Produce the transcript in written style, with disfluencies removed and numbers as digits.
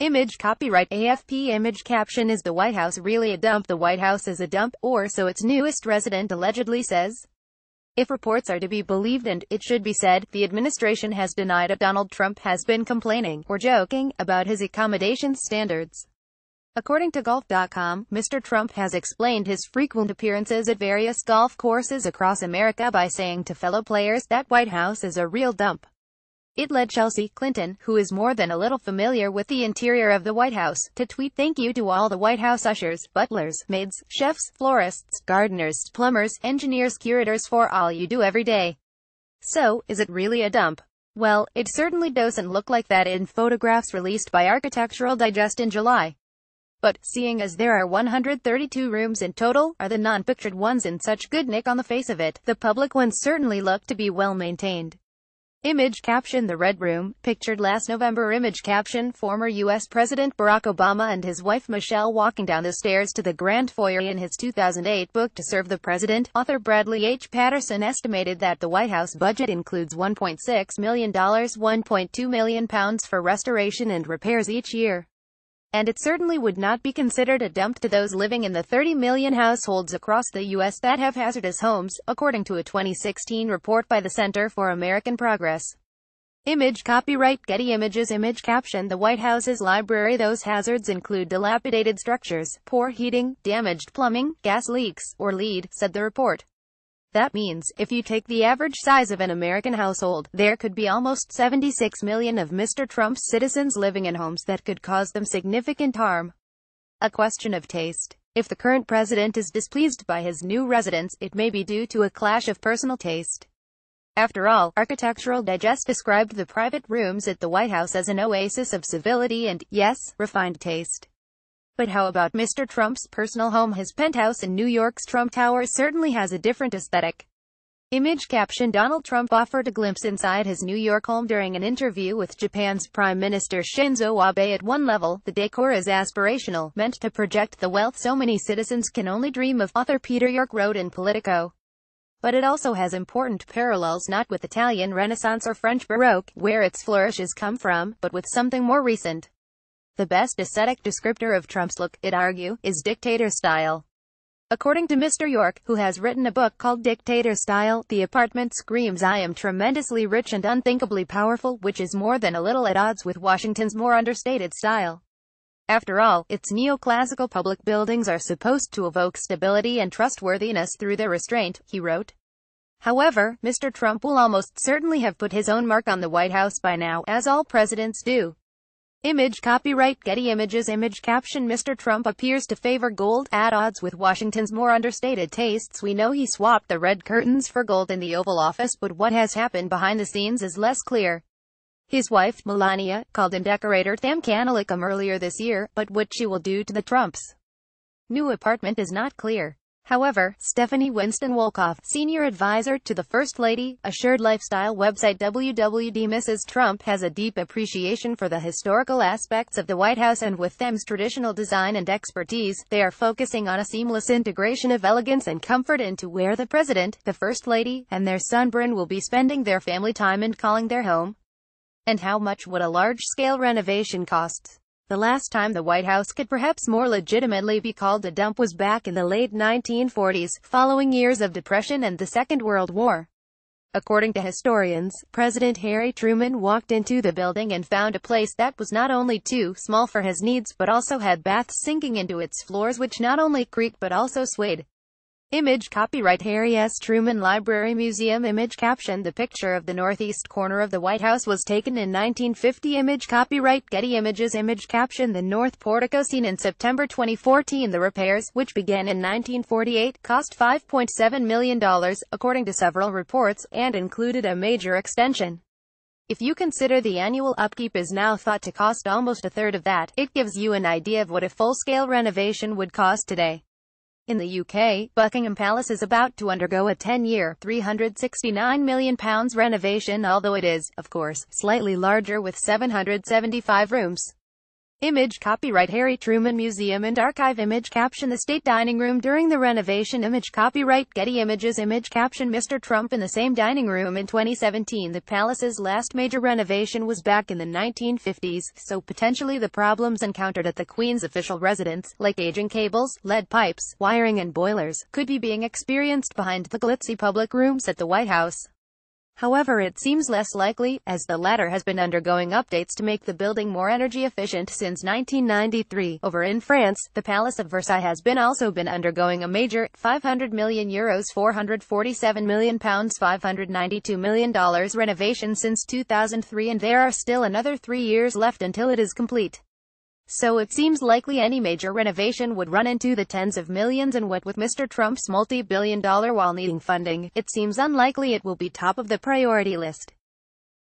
Image copyright AFP. Image caption: Is the White House really a dump? The White House is a dump, or so its newest resident allegedly says. If reports are to be believed, and it should be said, the administration has denied it, Donald Trump has been complaining, or joking, about his accommodation standards. According to Golf.com, Mr. Trump has explained his frequent appearances at various golf courses across America by saying to fellow players that White House is a real dump. It led Chelsea Clinton, who is more than a little familiar with the interior of the White House, to tweet, "Thank you to all the White House ushers, butlers, maids, chefs, florists, gardeners, plumbers, engineers, curators for all you do every day." So, is it really a dump? Well, it certainly doesn't look like that in photographs released by Architectural Digest in July. But, seeing as there are 132 rooms in total, are the non-pictured ones in such good nick on the face of it? The public ones certainly look to be well maintained. Image caption: The Red Room, pictured last November. Image caption: Former U.S. President Barack Obama and his wife Michelle walking down the stairs to the grand foyer. In his 2008 book To Serve the President, author Bradley H. Patterson estimated that the White House budget includes $1.6 million, £1.2 million for restoration and repairs each year. And it certainly would not be considered a dump to those living in the 30 million households across the U.S. that have hazardous homes, according to a 2016 report by the Center for American Progress. Image copyright Getty Images. Image caption: The White House's library. Those hazards include dilapidated structures, poor heating, damaged plumbing, gas leaks, or lead, said the report. That means, if you take the average size of an American household, there could be almost 76 million of Mr. Trump's citizens living in homes that could cause them significant harm. A question of taste. If the current president is displeased by his new residence, it may be due to a clash of personal taste. After all, Architectural Digest described the private rooms at the White House as an oasis of civility and, yes, refined taste. But how about Mr. Trump's personal home? His penthouse in New York's Trump Tower certainly has a different aesthetic. Image caption: Donald Trump offered a glimpse inside his New York home during an interview with Japan's Prime Minister Shinzo Abe. At one level, the decor is aspirational, meant to project the wealth so many citizens can only dream of, author Peter York wrote in Politico. But it also has important parallels, not with Italian Renaissance or French Baroque, where its flourishes come from, but with something more recent. The best aesthetic descriptor of Trump's look, it argue, is dictator style. According to Mr. York, who has written a book called Dictator Style, the apartment screams, "I am tremendously rich and unthinkably powerful," which is more than a little at odds with Washington's more understated style. After all, its neoclassical public buildings are supposed to evoke stability and trustworthiness through their restraint, he wrote. However, Mr. Trump will almost certainly have put his own mark on the White House by now, as all presidents do. Image copyright Getty Images. Image caption: Mr. Trump appears to favor gold, at odds with Washington's more understated tastes. We know he swapped the red curtains for gold in the Oval Office, but what has happened behind the scenes is less clear. His wife, Melania, called him decorator Thamcanalicum earlier this year, but what she will do to the Trumps' new apartment is not clear. However, Stephanie Winston Wolkoff, senior advisor to the First Lady, assured lifestyle website WWD Mrs. Trump has a deep appreciation for the historical aspects of the White House, and with them's traditional design and expertise, they are focusing on a seamless integration of elegance and comfort into where the President, the First Lady, and their son Bryn will be spending their family time and calling their home. And how much would a large-scale renovation cost? The last time the White House could perhaps more legitimately be called a dump was back in the late 1940s, following years of depression and the Second World War. According to historians, President Harry Truman walked into the building and found a place that was not only too small for his needs but also had baths sinking into its floors which not only creaked but also swayed. Image copyright Harry S. Truman Library Museum. Image caption: The picture of the northeast corner of the White House was taken in 1950. Image copyright Getty Images. Image caption: The north portico seen in September 2014. The repairs, which began in 1948, cost $5.7 million, according to several reports, and included a major extension. If you consider the annual upkeep is now thought to cost almost a third of that, it gives you an idea of what a full-scale renovation would cost today. In the UK, Buckingham Palace is about to undergo a 10-year, £369 million renovation, although it is, of course, slightly larger with 775 rooms. Image copyright Harry Truman Museum and Archive. Image caption The State Dining Room during the renovation. Image copyright Getty Images. Image caption Mr. Trump in the same dining room in 2017. The palace's last major renovation was back in the 1950s, so potentially the problems encountered at the Queen's official residence, like aging cables, lead pipes, wiring and boilers, could be being experienced behind the glitzy public rooms at the White House. However, it seems less likely, as the latter has been undergoing updates to make the building more energy efficient since 1993. Over in France, the Palace of Versailles has also been undergoing a major €500 million, £447 million, $592 million renovation since 2003, and there are still another 3 years left until it is complete. So it seems likely any major renovation would run into the tens of millions, and what with Mr. Trump's multi-billion-dollar wall needing funding, it seems unlikely it will be top of the priority list.